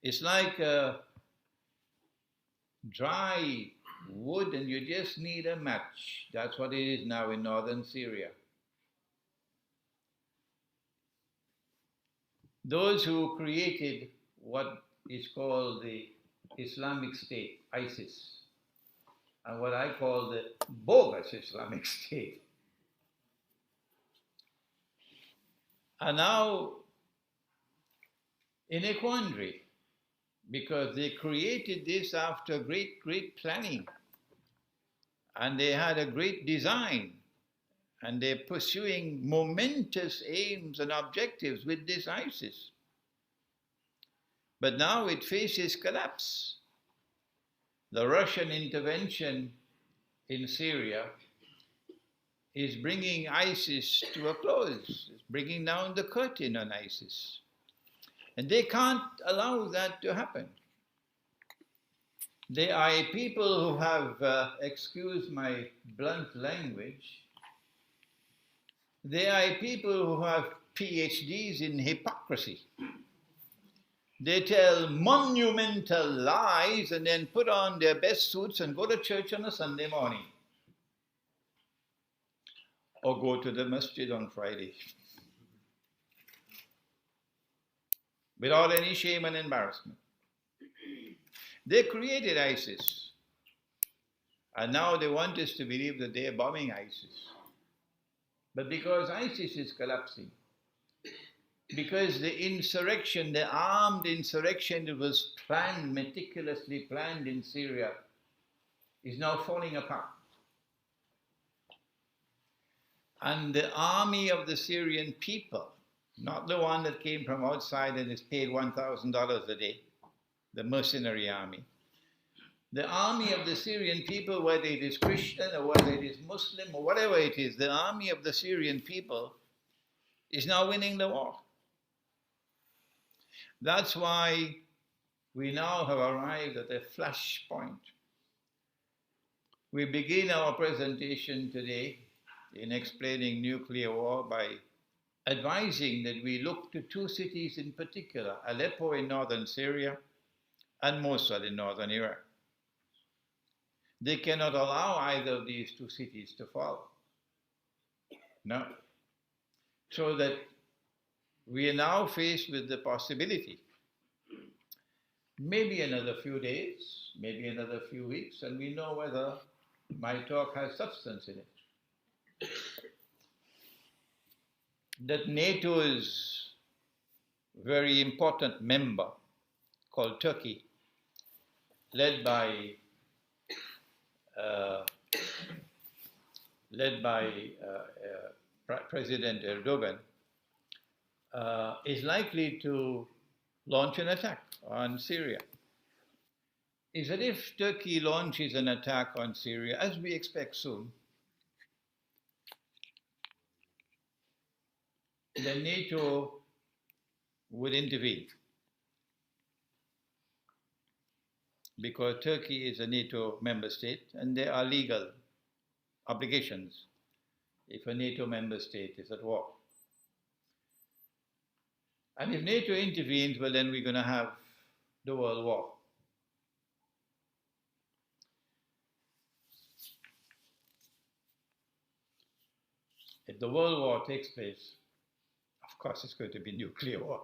It's like dry wood and you just need a match. That's what it is now in northern Syria. Those who created what is called the Islamic State, ISIS, and what I call the bogus Islamic State, are now in a quandary because they created this after great planning, and they had a great design, and they're pursuing momentous aims and objectives with this ISIS. But now it faces collapse. The Russian intervention in Syria is bringing ISIS to a close. It's bringing down the curtain on ISIS. And they can't allow that to happen. They are a people who have, excuse my blunt language, they are a people who have PhDs in hypocrisy. They tell monumental lies and then put on their best suits and go to church on a Sunday morning. Or go to the masjid on Friday. Without any shame and embarrassment. They created ISIS. And now they want us to believe that they are bombing ISIS. But because ISIS is collapsing, because the insurrection, the armed insurrection that was planned, meticulously planned in Syria, is now falling apart. And the army of the Syrian people, not the one that came from outside and is paid $1,000 a day, the mercenary army. The army of the Syrian people, whether it is Christian or whether it is Muslim or whatever it is, the army of the Syrian people is now winning the war. That's why we now have arrived at a flashpoint. We begin our presentation today in explaining nuclear war by advising that we look to two cities in particular, Aleppo in northern Syria and Mosul in northern Iraq. They cannot allow either of these two cities to fall. No. So that we are now faced with the possibility, maybe another few days, maybe another few weeks, and we know whether my talk has substance in it, that NATO's very important member called Turkey, led by President Erdogan, is likely to launch an attack on Syria. Is that if Turkey launches an attack on Syria, as we expect soon, then NATO would intervene, because Turkey is a NATO member state and there are legal obligations if a NATO member state is at war. And if NATO intervenes, well, then we're going to have the World War. If the World War takes place, of course it's going to be nuclear war.